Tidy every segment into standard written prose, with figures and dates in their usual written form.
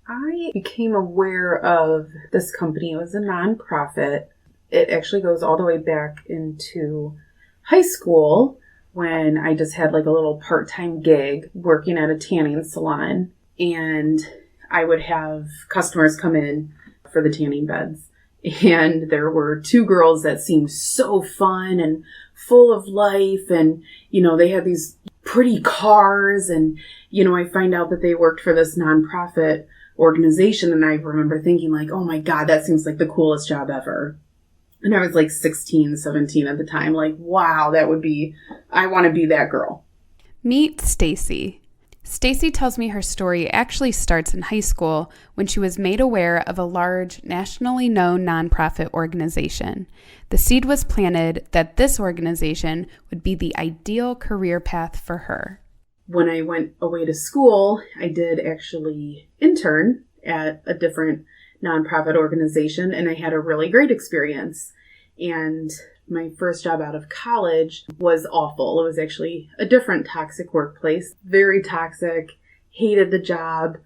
I became aware of this company. It was a nonprofit. It actually goes all the way back into high school when I just had like a little part-time gig working at a tanning salon. And I would have customers come in for the tanning beds. And there were two girls that seemed so fun and full of life. And, they had these pretty cars. And, I find out that they worked for this nonprofit organization. And I remember thinking like, oh my God, that seems like the coolest job ever. And I was like 16, 17 at the time. Like, wow, I want to be that girl. Meet Stacy. Stacy tells me her story actually starts in high school when she was made aware of a large, nationally known nonprofit organization. The seed was planted that this organization would be the ideal career path for her. When I went away to school, I did actually intern at a different nonprofit organization, and I had a really great experience. And my first job out of college was awful. It was actually a different toxic workplace, very toxic, hated the job.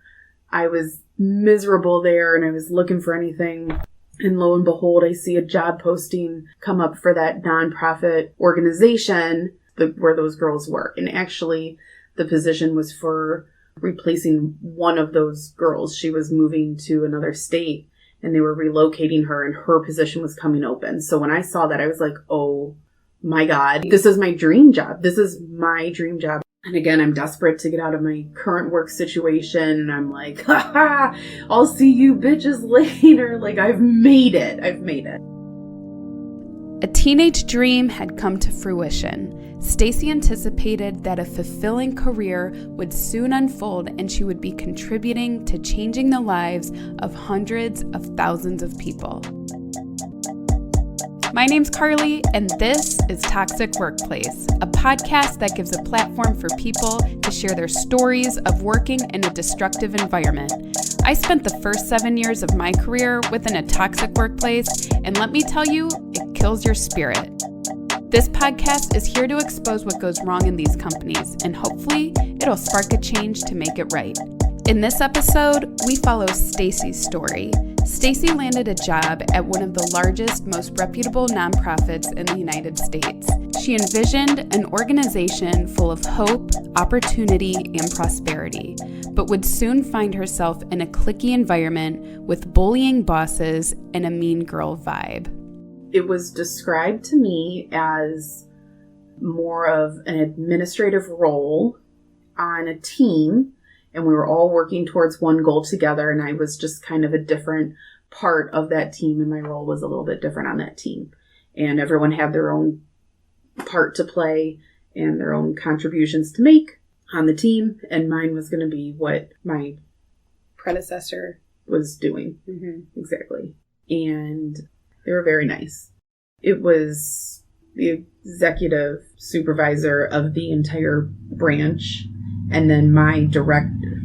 I was miserable there and I was looking for anything. And lo and behold, I see a job posting come up for that nonprofit organization where those girls work. And actually, the position was for replacing one of those girls. She was moving to another state and they were relocating her and her position was coming open. So when I saw that, I was like, oh my God, this is my dream job. This is my dream job. And again, I'm desperate to get out of my current work situation. And I'm like, haha, I'll see you bitches later. Like, I've made it. A teenage dream had come to fruition. Stacy anticipated that a fulfilling career would soon unfold and she would be contributing to changing the lives of hundreds of thousands of people. My name's Carly, and this is Toxic Workplace, a podcast that gives a platform for people to share their stories of working in a destructive environment. I spent the first 7 years of my career within a toxic workplace, and let me tell you, it kills your spirit. This podcast is here to expose what goes wrong in these companies, and hopefully, it'll spark a change to make it right. In this episode, we follow Stacy's story. Stacy landed a job at one of the largest, most reputable nonprofits in the United States. She envisioned an organization full of hope, opportunity, and prosperity, but would soon find herself in a cliquey environment with bullying bosses and a mean girl vibe. It was described to me as more of an administrative role on a team, and we were all working towards one goal together, and I was just kind of a different part of that team, and my role was a little bit different on that team. And everyone had their own part to play and their own contributions to make on the team, and mine was going to be what my predecessor was doing. Mm-hmm. Exactly. And they were very nice. It was the executive supervisor of the entire branch, and then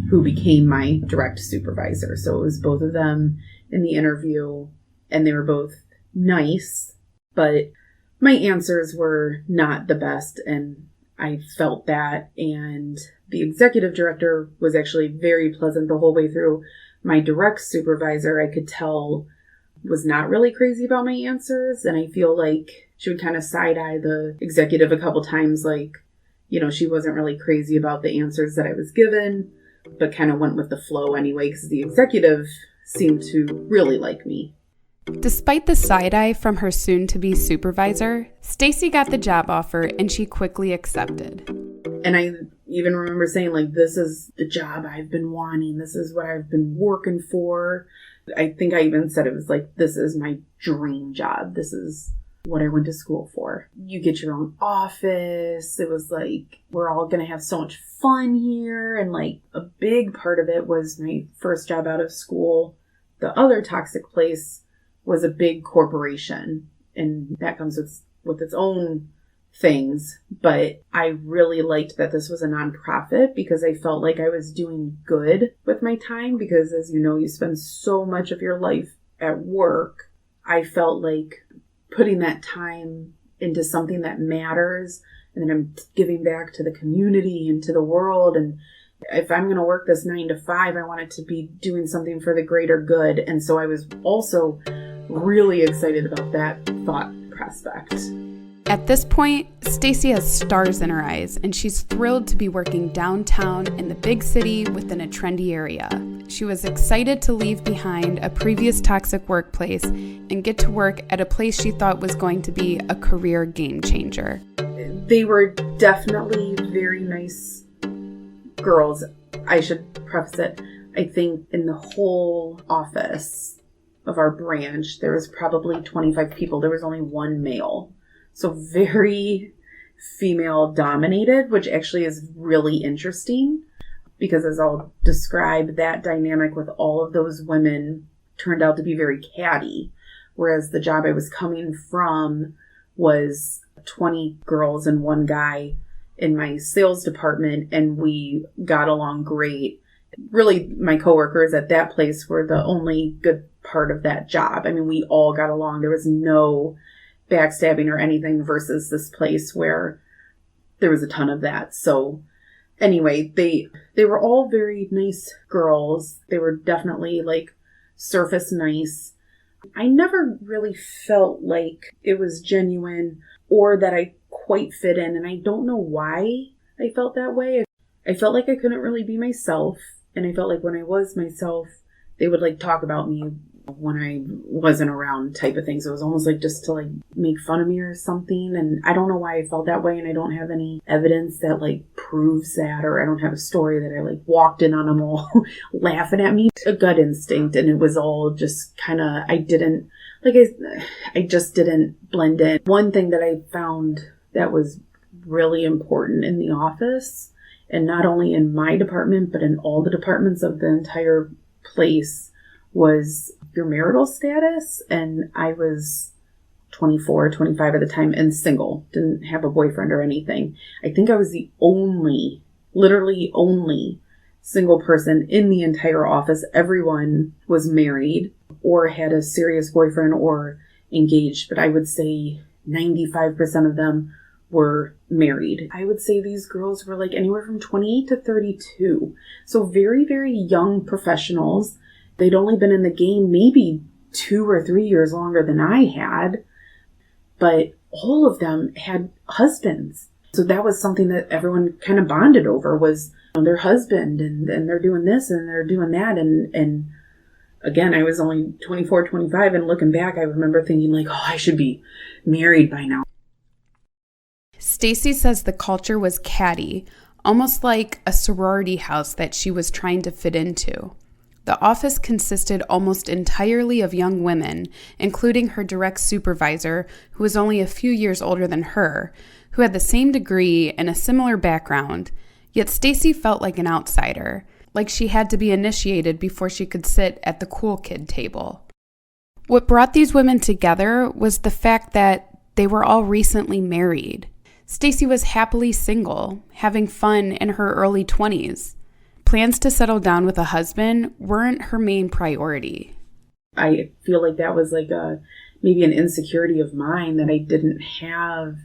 who became my direct supervisor. So it was both of them in the interview, and they were both nice, but my answers were not the best, and I felt that. And the executive director was actually very pleasant the whole way through. My direct supervisor, I could tell, was not really crazy about my answers, and I feel like she would kind of side-eye the executive a couple times, like, she wasn't really crazy about the answers that I was given, but kind of went with the flow anyway, because the executive seemed to really like me. Despite the side-eye from her soon-to-be supervisor, Stacy got the job offer and she quickly accepted. And I even remember saying, like, this is the job I've been wanting. This is what I've been working for. I think I even said it was like, this is my dream job. This is what I went to school for. You get your own office. It was like, we're all going to have so much fun here. And like a big part of it was my first job out of school. The other toxic place was a big corporation, and that comes with its own things. But I really liked that this was a nonprofit because I felt like I was doing good with my time, because as you know, you spend so much of your life at work. I felt like putting that time into something that matters, and then I'm giving back to the community and to the world and If I'm going to work this 9 to 5, I want it to be doing something for the greater good. And so I was also really excited about that thought prospect. At this point, Stacy has stars in her eyes, and she's thrilled to be working downtown in the big city within a trendy area. She was excited to leave behind a previous toxic workplace and get to work at a place she thought was going to be a career game changer. They were definitely very nice girls. I should preface it. I think in the whole office of our branch, there was probably 25 people. There was only one male. So very female dominated, which actually is really interesting because, as I'll describe, that dynamic with all of those women turned out to be very catty. Whereas the job I was coming from was 20 girls and one guy in my sales department, and we got along great. Really, my coworkers at that place were the only good part of that job. I mean, we all got along. There was no backstabbing or anything versus this place where there was a ton of that. So anyway, they were all very nice girls. They were definitely like surface nice. I never really felt like it was genuine or that I quite fit in, and I don't know why I felt that way. I felt like I couldn't really be myself, and I felt like when I was myself, they would like talk about me when I wasn't around type of thing. So it was almost like just to like make fun of me or something. And I don't know why I felt that way. And I don't have any evidence that like proves that, or I don't have a story that I like walked in on them all laughing at me. A gut instinct. And it was all just kind of, I just didn't blend in. One thing that I found that was really important in the office, and not only in my department, but in all the departments of the entire place, was your marital status. And I was 24, 25 at the time and single, didn't have a boyfriend or anything. I think I was the literally only single person in the entire office. Everyone was married or had a serious boyfriend or engaged, but I would say 95% of them were married. I would say these girls were like anywhere from 28 to 32. So very, very young professionals. They'd only been in the game maybe 2 or 3 years longer than I had, but all of them had husbands. So that was something that everyone kind of bonded over, was their husband, and they're doing this and they're doing that. And again, I was only 24, 25, and looking back, I remember thinking like, oh, I should be married by now. Stacy says the culture was catty, almost like a sorority house that she was trying to fit into. The office consisted almost entirely of young women, including her direct supervisor, who was only a few years older than her, who had the same degree and a similar background. Yet Stacy felt like an outsider, like she had to be initiated before she could sit at the cool kid table. What brought these women together was the fact that they were all recently married. Stacy was happily single, having fun in her early 20s. Plans to settle down with a husband weren't her main priority. I feel like that was like maybe an insecurity of mine, that I didn't have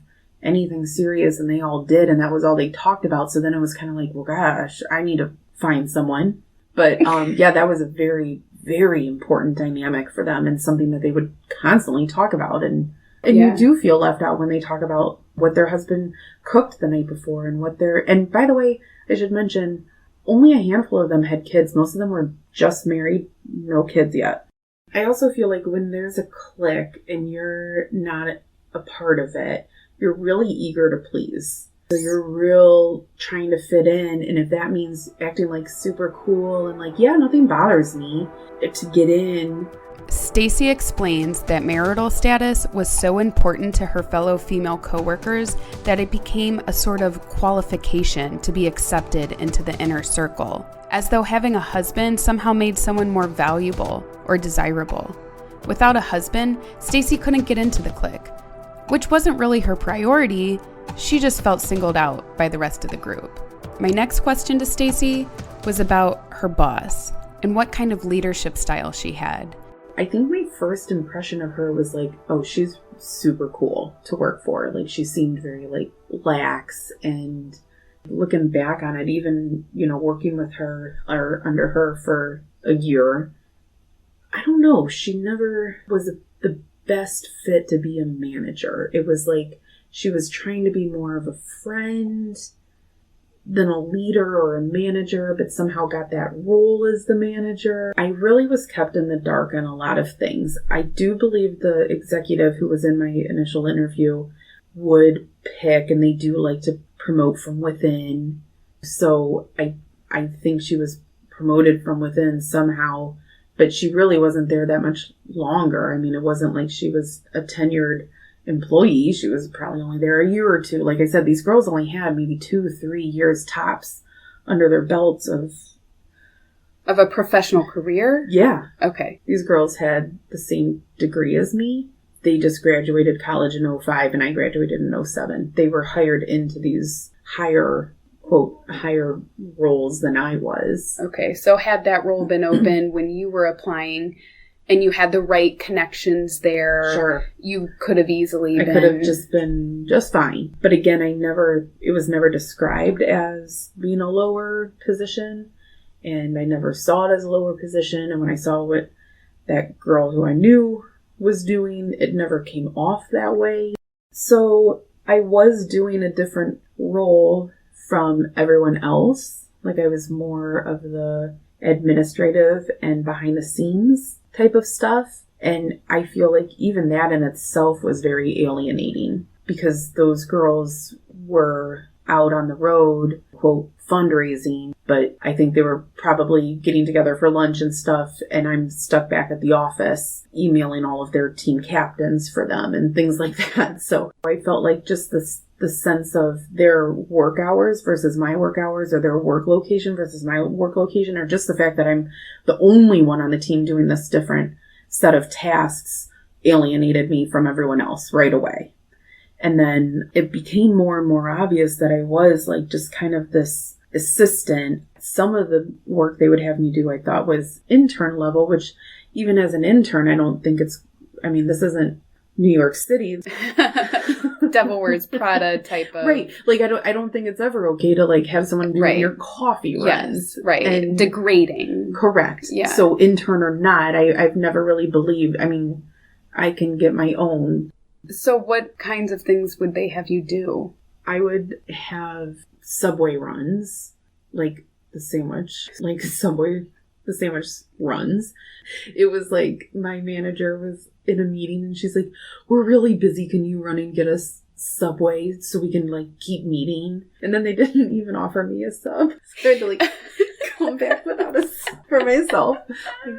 anything serious and they all did, and that was all they talked about. So then it was kind of like, well, gosh, I need to find someone. But yeah, that was a very, very important dynamic for them, and something that they would constantly talk about. And you do feel left out when they talk about what their husband cooked the night before and by the way, I should mention, only a handful of them had kids. Most of them were just married, no kids yet. I also feel like when there's a clique and you're not a part of it, you're really eager to please. So you're real trying to fit in. And if that means acting like super cool and like, yeah, nothing bothers me to get in. Stacy explains that marital status was so important to her fellow female coworkers that it became a sort of qualification to be accepted into the inner circle, as though having a husband somehow made someone more valuable or desirable. Without a husband, Stacy couldn't get into the clique, which wasn't really her priority. She just felt singled out by the rest of the group. My next question to Stacy was about her boss and what kind of leadership style she had. I think my first impression of her was like, oh, she's super cool to work for. Like, she seemed very like lax and Looking back on it, even, working with her or under her for a year, I don't know. She never was the best fit to be a manager. It was like she was trying to be more of a friend than a leader or a manager, but somehow got that role as the manager. I really was kept in the dark on a lot of things. I do believe the executive who was in my initial interview would pick, and they do like to promote from within. So I think she was promoted from within somehow, but she really wasn't there that much longer. I mean, it wasn't like she was a tenured employee. She was probably only there a year or two. Like I said, these girls only had maybe 2-3 years tops under their belts of a professional career. Yeah. Okay. These girls had the same degree as me. They just graduated college in 2005 and I graduated in 2007. They were hired into these higher roles than I was. Okay. So had that role been open when you were applying and you had the right connections there, sure, you could have easily I could have just been just fine. But again, it was never described as being a lower position, and I never saw it as a lower position. And when I saw what that girl who I knew was doing, it never came off that way. So I was doing a different role from everyone else. Like I was more of the administrative and behind the scenes type of stuff. And I feel like even that in itself was very alienating because those girls were out on the road, quote, fundraising, but I think they were probably getting together for lunch and stuff. And I'm stuck back at the office emailing all of their team captains for them and things like that. So I felt like just the sense of their work hours versus my work hours, or their work location versus my work location, or just the fact that I'm the only one on the team doing this different set of tasks alienated me from everyone else right away. And then it became more and more obvious that I was like just kind of this assistant. Some of the work they would have me do, I thought, was intern level, which even as an intern, I don't think this isn't New York City. Devil Wears Prada type of... Right. Like, I don't think it's ever okay to, like, have someone doing right. your coffee runs. Yes, right. And degrading. Correct. Yeah. So, intern or not, I've never really believed... I can get my own. So, what kinds of things would they have you do? I would have Subway runs, like the sandwich runs. It was like, my manager was in a meeting and she's like, we're really busy. Can you run and get us Subway so we can like keep meeting? And then they didn't even offer me a sub. So I had to like come back without a sub for myself. Like,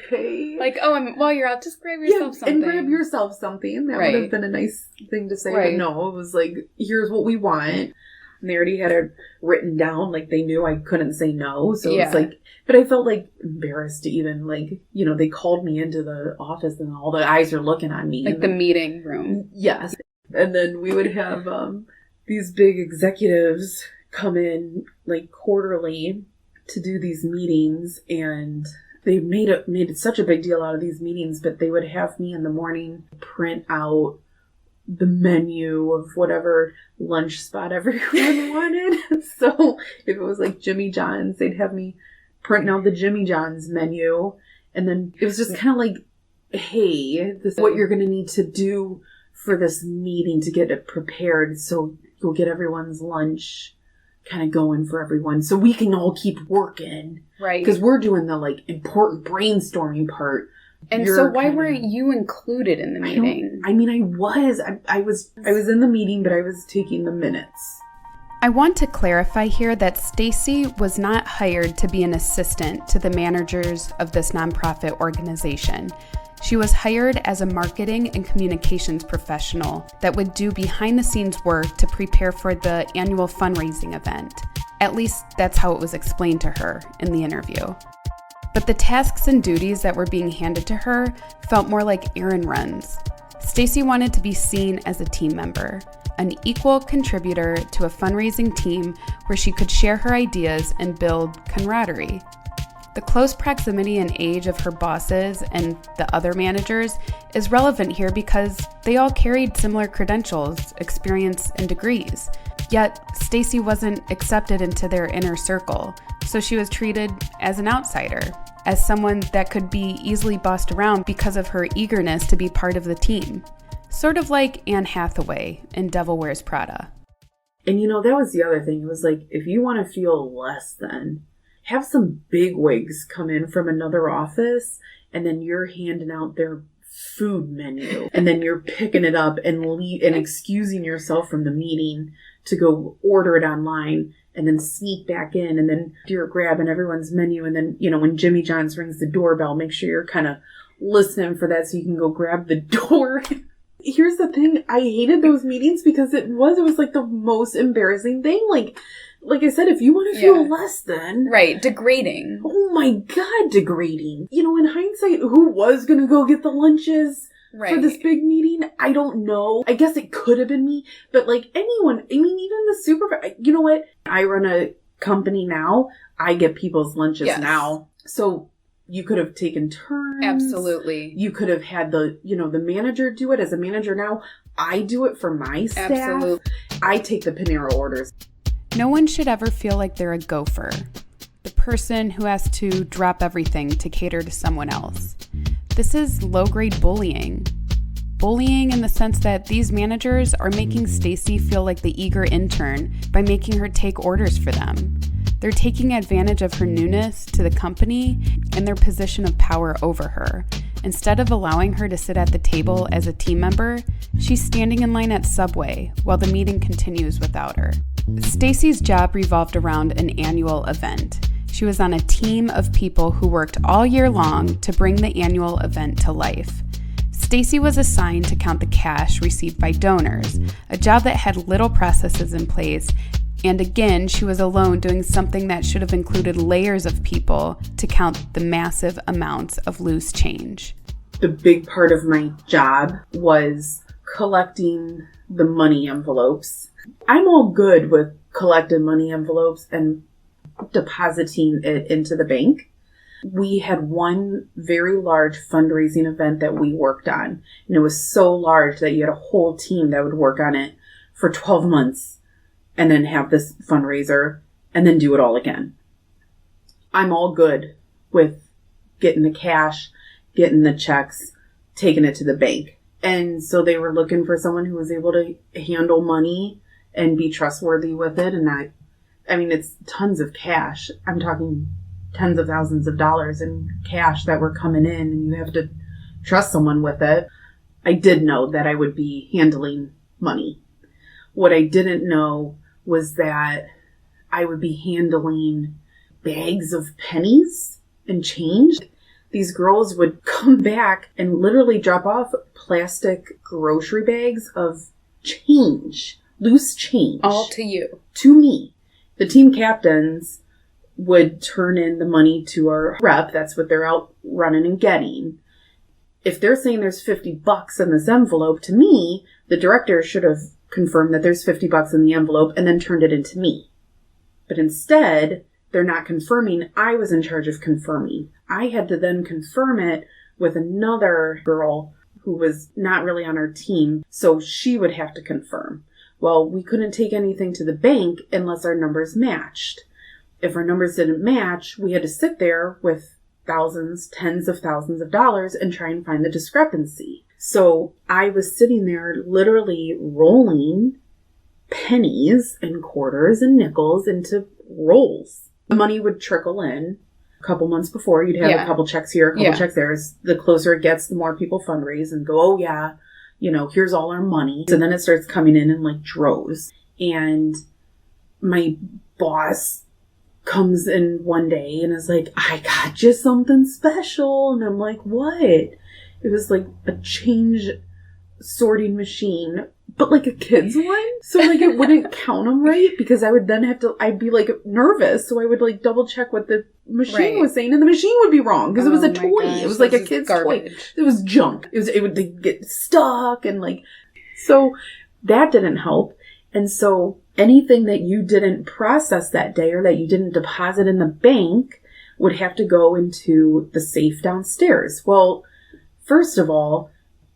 okay. Like, while you're out, just grab yourself something. And grab yourself something. That right. would have been a nice thing to say. Right. But no, it was like, here's what we want. And they already had it written down. Like, they knew I couldn't say no. So it's like, but I felt like embarrassed to even like, they called me into the office and all the eyes are looking on me. Like the meeting room. Yes. And then we would have these big executives come in like quarterly to do these meetings, and they made it such a big deal out of these meetings, but they would have me in the morning print out the menu of whatever lunch spot everyone wanted. So if it was like Jimmy John's, they'd have me printing out the Jimmy John's menu. And then it was just kind of like, hey, this is what you're going to need to do for this meeting to get it prepared. So you'll get everyone's lunch kind of going for everyone so we can all keep working. Right. Because we're doing the like important brainstorming part. And so why weren't you included in the meeting? I was in the meeting, but I was taking the minutes. I want to clarify here that Stacy was not hired to be an assistant to the managers of this nonprofit organization. She was hired as a marketing and communications professional that would do behind-the-scenes work to prepare for the annual fundraising event. At least that's how it was explained to her in the interview. But the tasks and duties that were being handed to her felt more like errand runs. Stacy wanted to be seen as a team member, an equal contributor to a fundraising team where she could share her ideas and build camaraderie. The close proximity and age of her bosses and the other managers is relevant here because they all carried similar credentials, experience, and degrees. Yet, Stacy wasn't accepted into their inner circle, so she was treated as an outsider, as someone that could be easily bossed around because of her eagerness to be part of the team. Sort of like Anne Hathaway in Devil Wears Prada. And that was the other thing. It was like, if you want to feel less than, have some bigwigs come in from another office, and then you're handing out their food menu, and then you're picking it up and excusing yourself from the meeting to go order it online, and then sneak back in, and then you're grabbing everyone's menu, and then, when Jimmy John's rings the doorbell, make sure you're kind of listening for that so you can go grab the door. Here's the thing, I hated those meetings because it was like the most embarrassing thing. Like I said, if you want to feel less than... Right, degrading. Oh my God, degrading. In hindsight, who was going to go get the lunches for this big meeting? I don't know. I guess it could have been me. But anyone, even the supervisor... You know what? I run a company now. I get people's lunches now. So you could have taken turns. Absolutely. You could have had the manager do it. As a manager now, I do it for my staff. Absolutely. I take the Panera orders. No one should ever feel like they're a gopher, the person who has to drop everything to cater to someone else. This is low-grade bullying. Bullying in the sense that these managers are making Stacy feel like the eager intern by making her take orders for them. They're taking advantage of her newness to the company and their position of power over her. Instead of allowing her to sit at the table as a team member, she's standing in line at Subway while the meeting continues without her. Stacy's job revolved around an annual event. She was on a team of people who worked all year long to bring the annual event to life. Stacy was assigned to count the cash received by donors, a job that had little processes in place, and again, she was alone doing something that should have included layers of people to count the massive amounts of loose change. The big part of my job was collecting the money envelopes. I'm all good with collecting money envelopes and depositing it into the bank. We had one very large fundraising event that we worked on, and it was so large that you had a whole team that would work on it for 12 months and then have this fundraiser and then do it all again. I'm all good with getting the cash, getting the checks, taking it to the bank. And so they were looking for someone who was able to handle money and be trustworthy with it. And it's tons of cash. I'm talking tens of thousands of dollars in cash that were coming in, and you have to trust someone with it. I did know that I would be handling money. What I didn't know was that I would be handling bags of pennies and change. These girls would come back and literally drop off plastic grocery bags of change, loose change. All to you. To me. The team captains would turn in the money to our rep. That's what they're out running and getting. If they're saying there's $50 in this envelope, to me, the director should have confirmed that there's $50 in the envelope and then turned it into me. But instead, they're not confirming. I was in charge of confirming. I had to then confirm it with another girl who was not really on our team, so she would have to confirm. Well, we couldn't take anything to the bank unless our numbers matched. If our numbers didn't match, we had to sit there with thousands, tens of thousands of dollars and try and find the discrepancy. So I was sitting there literally rolling pennies and quarters and nickels into rolls. The money would trickle in a couple months before. You'd have a couple checks here, a couple checks there. The closer it gets, the more people fundraise and go, oh yeah, here's all our money. So then it starts coming in like droves. And my boss comes in one day and is like, I got you something special. And I'm like, what? It was like a change sorting machine, but like a kid's one. So like it wouldn't count them right because I would then I'd be like nervous. So I would like double check what the machine was saying and the machine would be wrong because it was a toy. Gosh, it was like a kid's toy. It was junk. It would get stuck and like, so that didn't help. And so anything that you didn't process that day or that you didn't deposit in the bank would have to go into the safe downstairs. Well, first of all,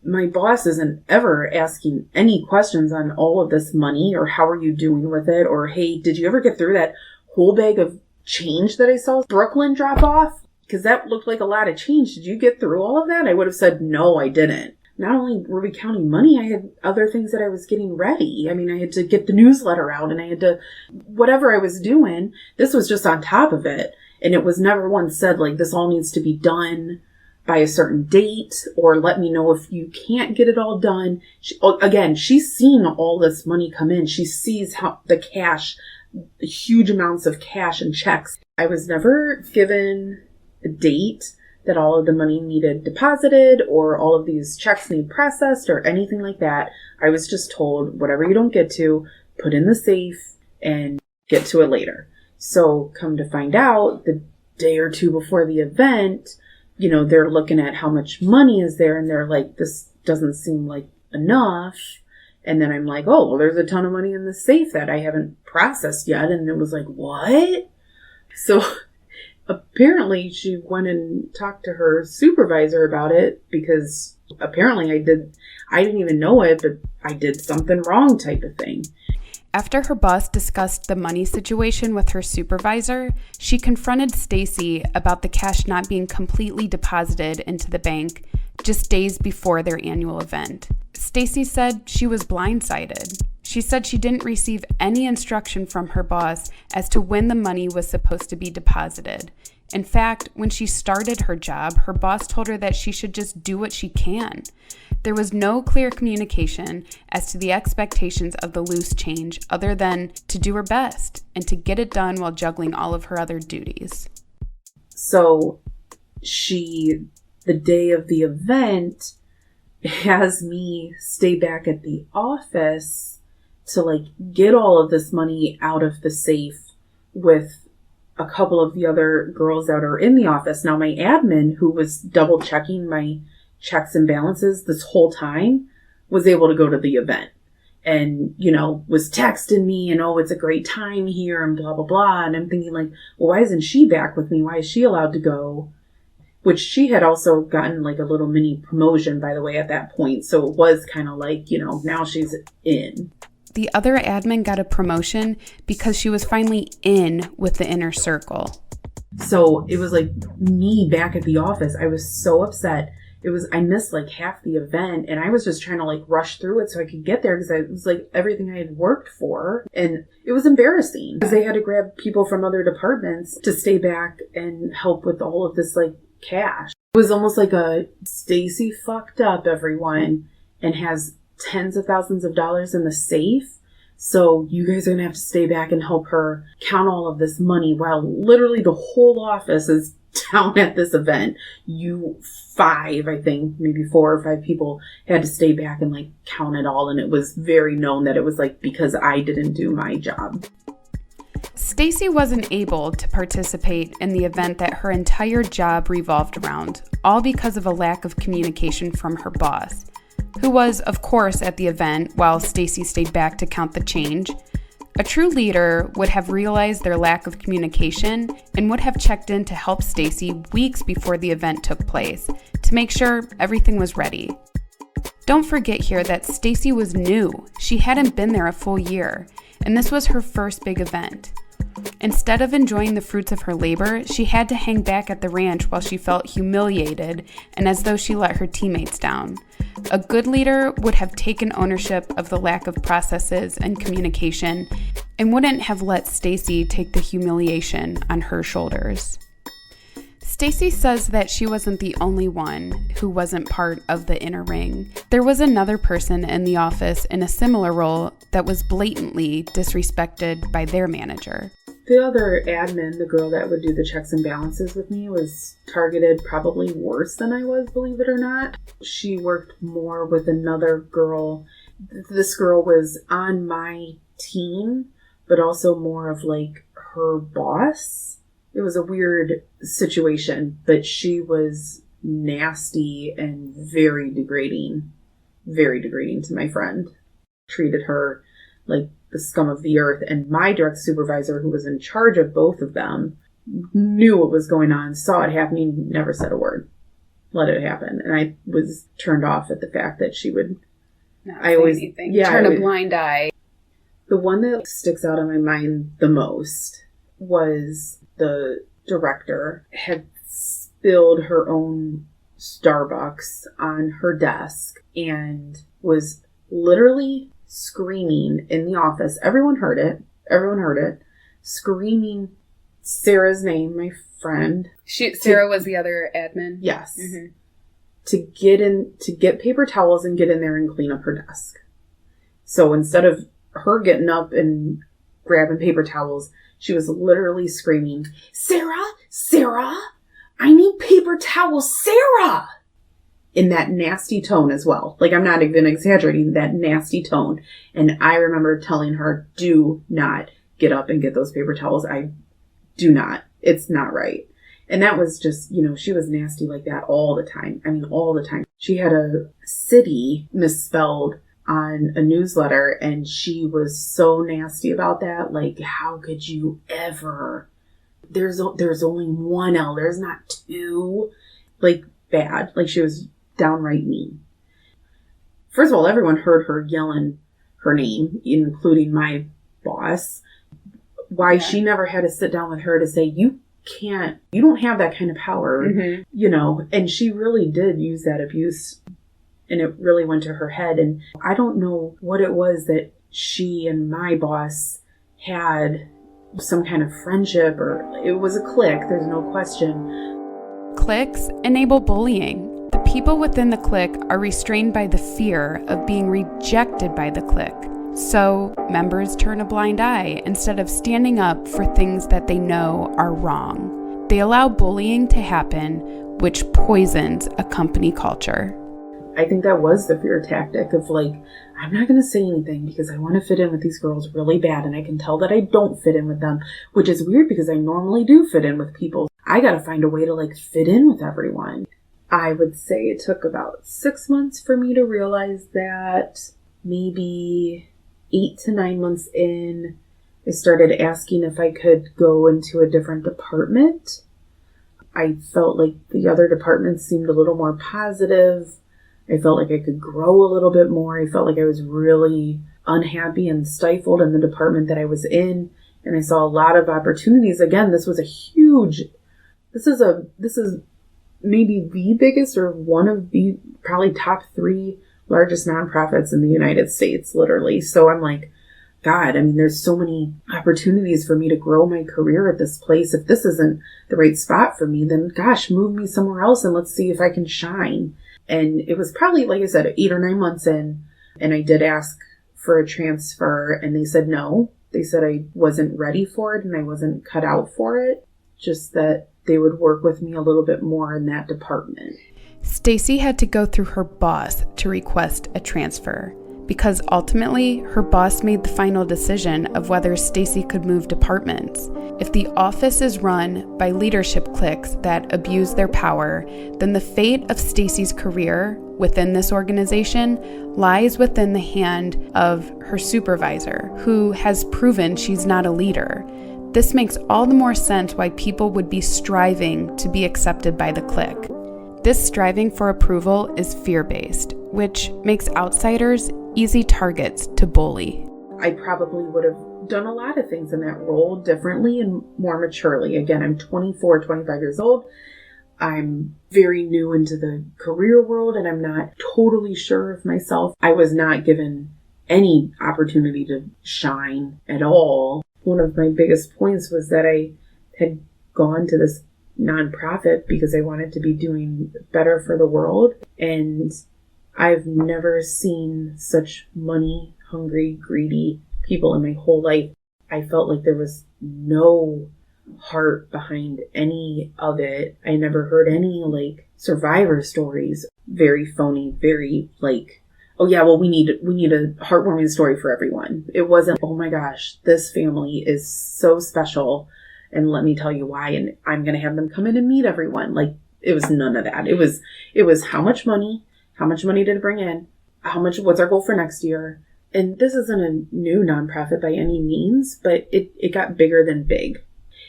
my boss isn't ever asking any questions on all of this money or how are you doing with it? Or, hey, did you ever get through that whole bag of change that I saw Brooklyn drop off? Because that looked like a lot of change. Did you get through all of that? I would have said, no, I didn't. Not only were we counting money, I had other things that I was getting ready. I mean, I had to get the newsletter out and I had to, whatever I was doing, this was just on top of it. And it was never once said, like, this all needs to be done by a certain date, or let me know if you can't get it all done. She's seen all this money come in. She sees how the cash, huge amounts of cash and checks. I was never given a date that all of the money needed deposited or all of these checks need processed or anything like that. I was just told, whatever you don't get to, put in the safe and get to it later. So come to find out, the day or two before the event, they're looking at how much money is there and they're like, this doesn't seem like enough. And then I'm like, oh, well, there's a ton of money in the safe that I haven't processed yet. And it was like, what? So apparently she went and talked to her supervisor about it because apparently I didn't even know it, but I did something wrong type of thing. After her boss discussed the money situation with her supervisor, she confronted Stacy about the cash not being completely deposited into the bank just days before their annual event. Stacy said she was blindsided. She said she didn't receive any instruction from her boss as to when the money was supposed to be deposited. In fact, when she started her job, her boss told her that she should just do what she can. There was no clear communication as to the expectations of the loose change other than to do her best and to get it done while juggling all of her other duties. So the day of the event, has me stay back at the office to get all of this money out of the safe with a couple of the other girls that are in the office. Now, my admin, who was double checking my checks and balances this whole time, was able to go to the event and, was texting me and, oh, it's a great time here and blah, blah, blah. And I'm thinking well, why isn't she back with me? Why is she allowed to go? Which she had also gotten a little mini promotion, by the way, at that point. So it was kind of now she's in. The other admin got a promotion because she was finally in with the inner circle. So it was me back at the office. I was so upset. I missed half the event and I was just trying to rush through it so I could get there because it was everything I had worked for. And it was embarrassing because they had to grab people from other departments to stay back and help with all of this cash. It was almost Stacy fucked up everyone and has tens of thousands of dollars in the safe. So you guys are going to have to stay back and help her count all of this money while literally the whole office is down at this event. I think maybe 4 or 5 people had to stay back and count it all. And it was very known that it was because I didn't do my job. Stacy wasn't able to participate in the event that her entire job revolved around, all because of a lack of communication from her boss, who was, of course, at the event while Stacy stayed back to count the change. A true leader would have realized their lack of communication and would have checked in to help Stacy weeks before the event took place to make sure everything was ready. Don't forget here that Stacy was new. She hadn't been there a full year, and this was her first big event. Instead of enjoying the fruits of her labor, she had to hang back at the ranch while she felt humiliated and as though she let her teammates down. A good leader would have taken ownership of the lack of processes and communication and wouldn't have let Stacy take the humiliation on her shoulders. Stacy says that she wasn't the only one who wasn't part of the inner ring. There was another person in the office in a similar role that was blatantly disrespected by their manager. The other admin, the girl that would do the checks and balances with me, was targeted probably worse than I was, believe it or not. She worked more with another girl. This girl was on my team, but also more of her boss. It was a weird situation, but she was nasty and very degrading to my friend. Treated her like the scum of the earth. And my direct supervisor, who was in charge of both of them, knew what was going on, saw it happening, never said a word. let it happen. And I was turned off at the fact that she would not say anything. Yeah, turn a blind eye. The one that sticks out in my mind the most was the director had spilled her own Starbucks on her desk and was literally screaming in the office. Everyone heard it, screaming Sarah's name, my friend. Sarah was the other admin? Yes. Mm-hmm. To get paper towels and get in there and clean up her desk. So instead of her getting up and grabbing paper towels, she was literally screaming, Sarah, I need paper towels, Sarah! In that nasty tone as well. Like, I'm not even exaggerating, that nasty tone. And I remember telling her, do not get up and get those paper towels. I do not. It's not right. And that was just, she was nasty like that all the time. I mean, all the time. She had a city misspelled on a newsletter, and she was so nasty about that. Like, how could you ever? There's only one L. There's not two. Like, bad. Like, she was downright mean. First of all, everyone heard her yelling her name, including my boss. Why she never had to sit down with her to say, you don't have that kind of power, and she really did use that abuse, and it really went to her head. And I don't know what it was that she and my boss had, some kind of friendship, or it was a clique, there's no question. Cliques enable bullying. The people within the clique are restrained by the fear of being rejected by the clique. So members turn a blind eye instead of standing up for things that they know are wrong. They allow bullying to happen, which poisons a company culture. I think that was the fear tactic of like, I'm not going to say anything because I want to fit in with these girls really bad, and I can tell that I don't fit in with them, which is weird because I normally do fit in with people. I got to find a way to like fit in with everyone. I would say it took about 6 months for me to realize that. Maybe 8 to 9 months in, I started asking if I could go into a different department. I felt like the other departments seemed a little more positive. I felt like I could grow a little bit more. I felt like I was really unhappy and stifled in the department that I was in. And I saw a lot of opportunities. Again, this is maybe the biggest or one of the probably top 3 largest nonprofits in the United States, literally. So I'm like, God, I mean, there's so many opportunities for me to grow my career at this place. If this isn't the right spot for me, then gosh, move me somewhere else and let's see if I can shine. And it was probably, like I said, 8 or 9 months in, and I did ask for a transfer, and they said no. They said I wasn't ready for it and I wasn't cut out for it, just that they would work with me a little bit more in that department. Stacy had to go through her boss to request a transfer because ultimately her boss made the final decision of whether Stacy could move departments. If the office is run by leadership cliques that abuse their power, then the fate of Stacy's career within this organization lies within the hand of her supervisor, who has proven she's not a leader. This makes all the more sense why people would be striving to be accepted by the clique. This striving for approval is fear-based, which makes outsiders easy targets to bully. I probably would have done a lot of things in that role differently and more maturely. Again, I'm 24, 25 years old. I'm very new into the career world, and I'm not totally sure of myself. I was not given any opportunity to shine at all. One of my biggest points was that I had gone to this nonprofit because I wanted to be doing better for the world. And I've never seen such money hungry, greedy people in my whole life. I felt like there was no heart behind any of it. I never heard any like survivor stories. Very phony, very like, oh yeah, well we need a heartwarming story for everyone. It wasn't, oh my gosh, this family is so special and let me tell you why, and I'm going to have them come in and meet everyone. Like, it was none of that. It was how much money did it bring in? What's our goal for next year? And this isn't a new nonprofit by any means, but it got bigger than big.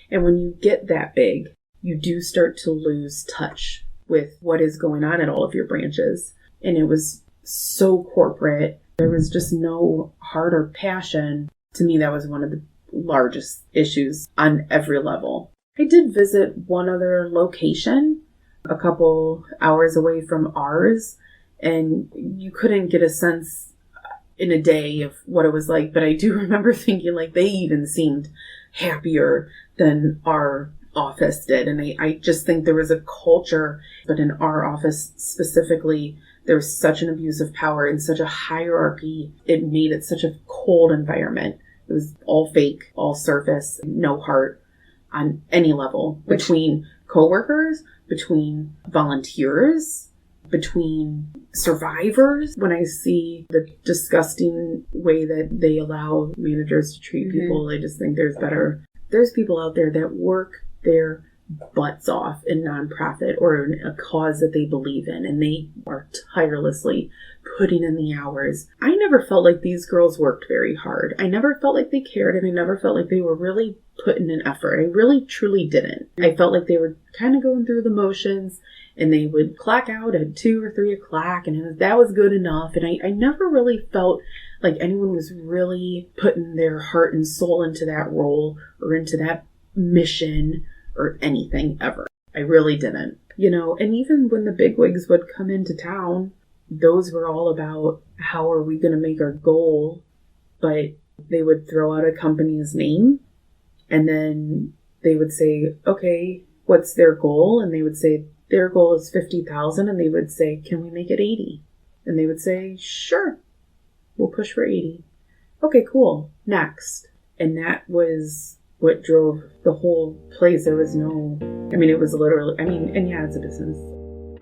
And when you get that big, you do start to lose touch with what is going on at all of your branches. And it was so corporate. There was just no heart or passion. To me, that was one of the largest issues on every level. I did visit one other location a couple hours away from ours, and you couldn't get a sense in a day of what it was like. But I do remember thinking like they even seemed happier than our office did. And I just think there was a culture, but in our office specifically, there was such an abuse of power and such a hierarchy. It made it such a cold environment. It was all fake, all surface, no heart on any level, between coworkers, between volunteers, between survivors. When I see the disgusting way that they allow managers to treat people, I just think there's people out there that work their butts off in nonprofit or in a cause that they believe in, and they are tirelessly putting in the hours. I never felt like these girls worked very hard. I never felt like they cared, and I never felt like they were really putting in effort. I really truly didn't. I felt like they were kind of going through the motions, and they would clock out at 2 or 3 o'clock, and that was good enough. And I never really felt like anyone was really putting their heart and soul into that role or into that mission or anything ever. I really didn't. And even when the bigwigs would come into town, those were all about how are we going to make our goal, but they would throw out a company's name and then they would say, okay, what's their goal? And they would say, their goal is 50,000. And they would say, can we make it 80? And they would say, sure, we'll push for 80. Okay, cool. Next. And that was what drove the whole place. There was it was literally, and yeah, it's a business.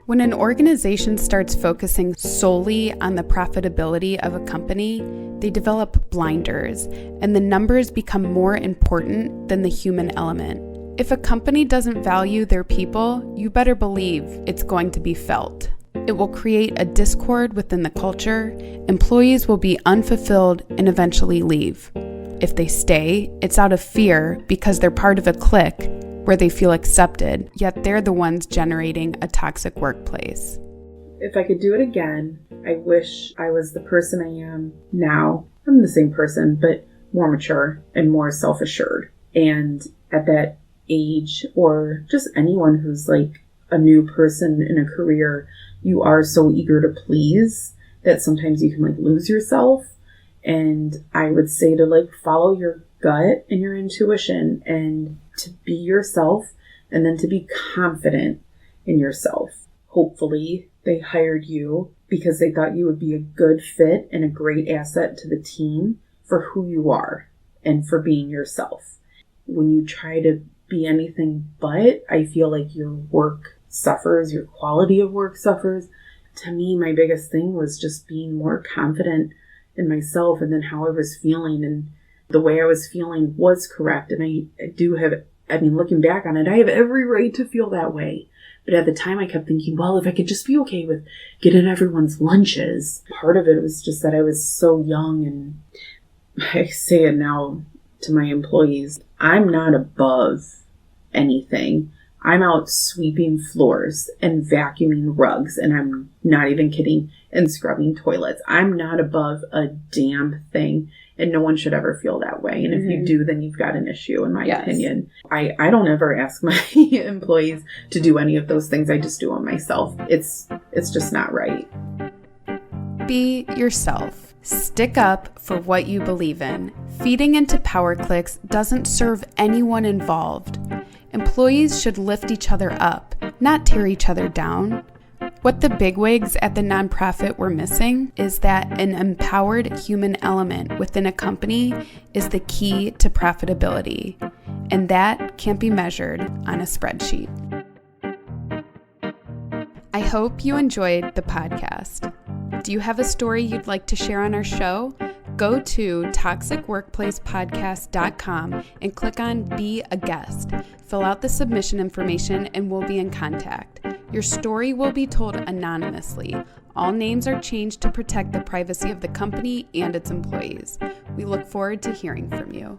When an organization starts focusing solely on the profitability of a company, they develop blinders, and the numbers become more important than the human element. If a company doesn't value their people, you better believe it's going to be felt. It will create a discord within the culture. Employees will be unfulfilled and eventually leave. If they stay, it's out of fear because they're part of a clique where they feel accepted, yet they're the ones generating a toxic workplace. If I could do it again, I wish I was the person I am now. I'm the same person, but more mature and more self-assured. And at that age, or just anyone who's like a new person in a career, you are so eager to please that sometimes you can lose yourself. And I would say to follow your gut and your intuition and to be yourself, and then to be confident in yourself. Hopefully they hired you because they thought you would be a good fit and a great asset to the team for who you are and for being yourself. When you try to be anything but, I feel like your work suffers, your quality of work suffers. To me, my biggest thing was just being more confident in myself and then how I was feeling, and the way I was feeling was correct. And I do have, looking back on it, I have every right to feel that way. But at the time I kept thinking, well, if I could just be okay with getting everyone's lunches. Part of it was just that I was so young, and I say it now to my employees, I'm not above anything. I'm out sweeping floors and vacuuming rugs, and I'm not even kidding, and scrubbing toilets. I'm not above a damn thing, and no one should ever feel that way. And if you do, then you've got an issue, in my opinion. I don't ever ask my employees to do any of those things. I just do them myself. It's just not right. Be yourself. Stick up for what you believe in. Feeding into power cliques doesn't serve anyone involved. Employees should lift each other up, not tear each other down. What the bigwigs at the nonprofit were missing is that an empowered human element within a company is the key to profitability, and that can't be measured on a spreadsheet. I hope you enjoyed the podcast. Do you have a story you'd like to share on our show? Go to toxicworkplacepodcast.com and click on Be a Guest. Fill out the submission information and we'll be in contact. Your story will be told anonymously. All names are changed to protect the privacy of the company and its employees. We look forward to hearing from you.